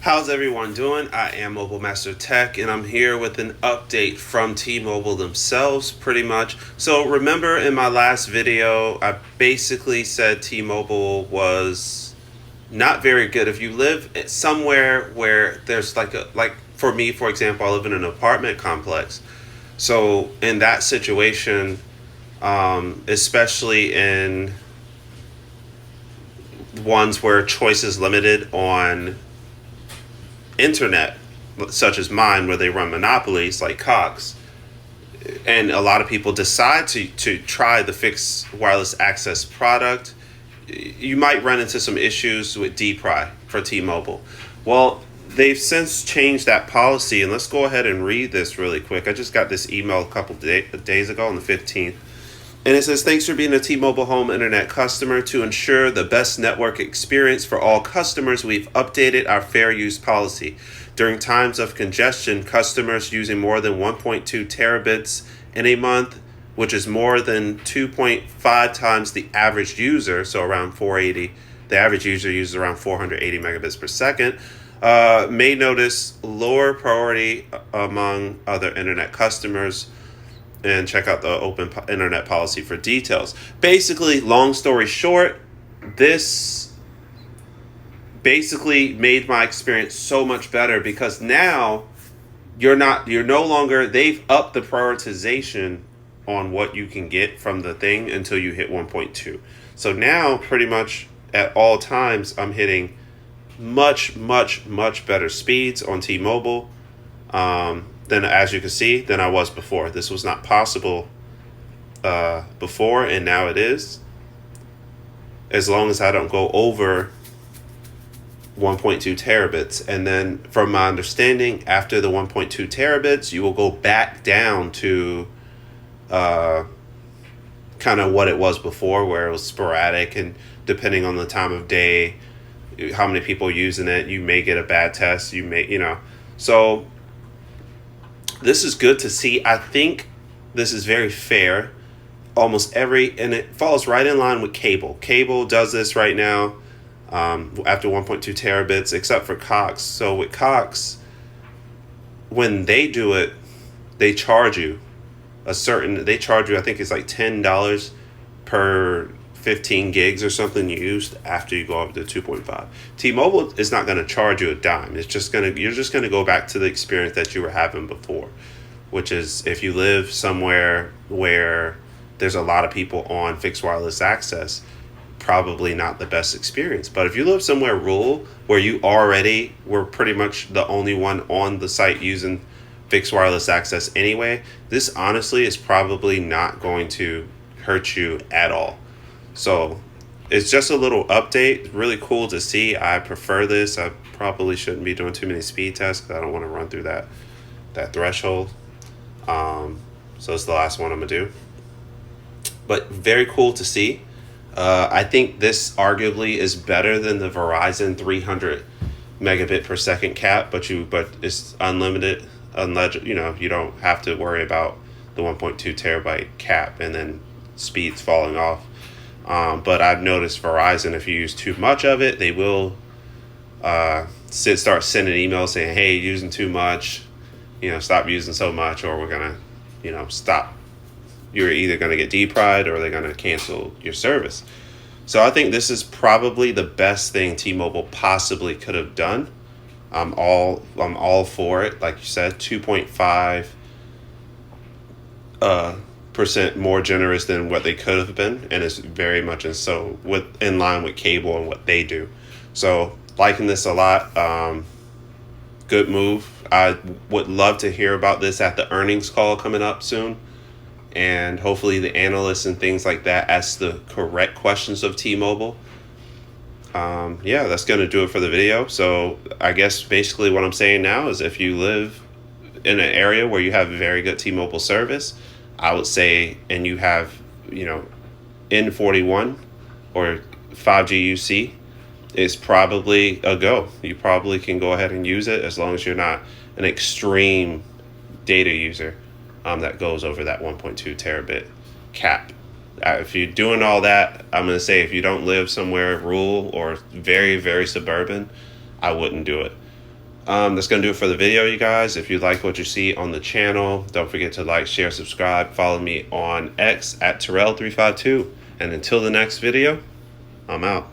How's everyone doing? I am Mobile Master Tech, and I'm here with an update from T-Mobile themselves, pretty much. So remember in my last video, I basically said T-Mobile was not very good. If you live somewhere where there's like for me, for example, I live in an apartment complex. So in that situation, especially in ones where choice is limited on internet, such as mine, where they run monopolies like Cox, and a lot of people decide to try the fixed wireless access product, you might run into some issues with DPRI for T-Mobile. Well, they've since changed that policy, and let's go ahead and read this really quick. I just got this email a couple days ago on the 15th. And it says, thanks for being a T-Mobile Home Internet customer. To ensure the best network experience for all customers, we've updated our fair use policy. During times of congestion, customers using more than 1.2 terabits in a month, which is more than 2.5 times the average user, so around 480, the average user uses around 480 megabits per second, may notice lower priority among other internet customers, and check out the open internet policy for details. Basically, long story short, this basically made my experience so much better because now you're no longer, they've upped the prioritization on what you can get from the thing until you hit 1.2. So now pretty much at all times I'm hitting much better speeds on T-Mobile. Then, as you can see, than I was before. This was not possible before, and now it is. As long as I don't go over 1.2 terabits. And then, from my understanding, after the 1.2 terabits, you will go back down to kind of what it was before, where it was sporadic, and depending on the time of day, how many people using it, you may get a bad test. You may, so this is good to see. I think this is very fair. And it falls right in line with cable. Cable does this right now after 1.2 terabits, except for Cox. So with Cox, when they do it, they charge you I think it's like $10 per 15 gigs or something used after you go up to 2.5. T-Mobile is not going to charge you a dime. You're just going to go back to the experience that you were having before, which is if you live somewhere where there's a lot of people on fixed wireless access, probably not the best experience. But if you live somewhere rural where you already were pretty much the only one on the site using fixed wireless access anyway, this honestly is probably not going to hurt you at all. So it's just a little update. Really cool to see. I prefer this. I probably shouldn't be doing too many speed tests because I don't want to run through that threshold. So it's the last one I'm gonna do. But very cool to see. I think this arguably is better than the Verizon 300 megabit per second cap, but it's unlimited. You don't have to worry about the 1.2 terabyte cap and then speeds falling off. But I've noticed Verizon, if you use too much of it, they will start sending emails saying, hey, you're using too much, stop using so much, or we're going to, stop. You're either going to get deprived or they're going to cancel your service. So I think this is probably the best thing T-Mobile possibly could have done. I'm all for it. Like you said, 2.5 percent more generous than what they could have been, and it's very much in line with cable and what they do. So liking this a lot. Good move. I would love to hear about this at the earnings call coming up soon, and hopefully the analysts and things like that ask the correct questions of T-Mobile. That's going to do it for the video. So I guess basically what I'm saying now is if you live in an area where you have very good T-Mobile service, I would say, and you have, N41 or 5G UC, it's probably a go. You probably can go ahead and use it as long as you're not an extreme data user that goes over that 1.2 terabit cap. If you're doing all that, I'm going to say if you don't live somewhere rural or very, very suburban, I wouldn't do it. That's going to do it for the video, you guys. If you like what you see on the channel, don't forget to like, share, subscribe. Follow me on X at Terrell352. And until the next video, I'm out.